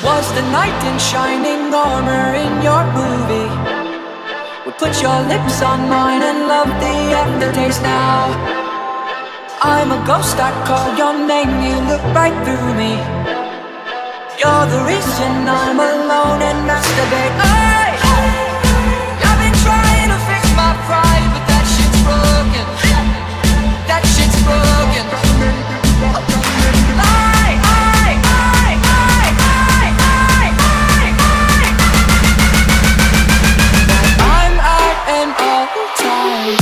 Was the knight in shining armor in your movie? Would put your lips on mine and love the aftertaste now. I'm a ghost, I call your name, you look right through me. You're the reason I'm alone and masturbate. Hey! I've been trying to fix my pride, but that shit's broken. That shit's broken. I'm out and all the time.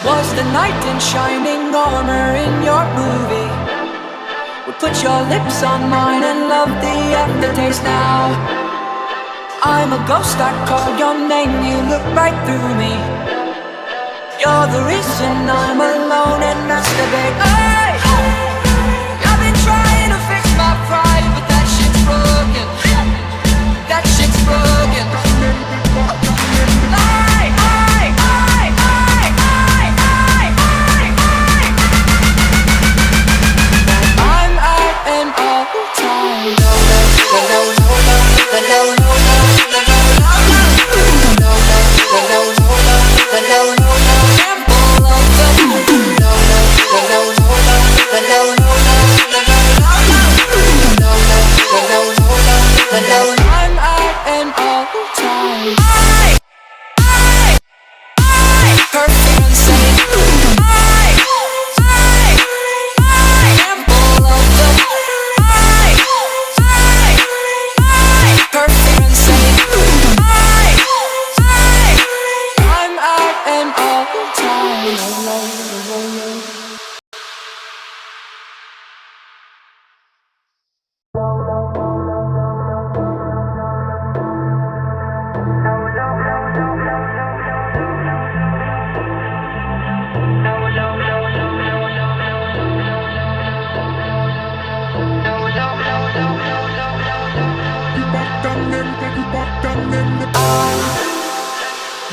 Was the knight in shining armor in your movie? Would put your lips on mine and love the aftertaste now. I'm a ghost, I call your name, you look right through me. You're the reason I'm alone and masturbate. Hey! I've been trying to fix my pride, but that shit's broken. That shit's broken. I'm out and all the time. I'm out and all the time. Perfect and safe. I'm full of the perfect and safe. I'm out and all the time.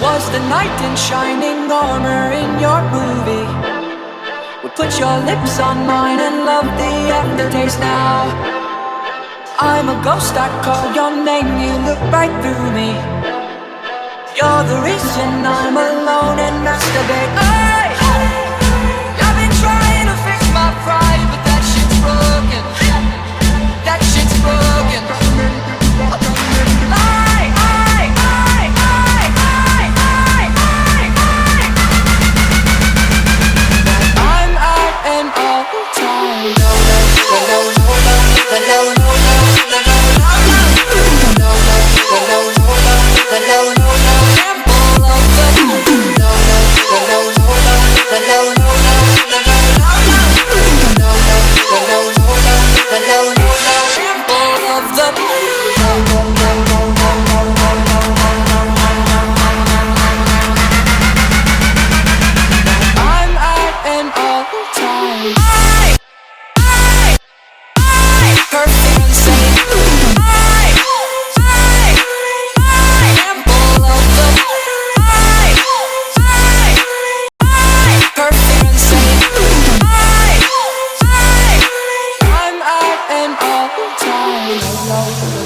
Was the knight in shining armor in your movie? Would put your lips on mine and love the aftertaste now. I'm a ghost, I call your name, you look right through me. You're the reason I'm alone and masturbate. Hey! I've been trying to fix my pride, but that shit's broken. That shit's broken. I'm out and all the time.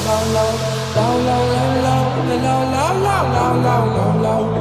low, low, low. low, low, low.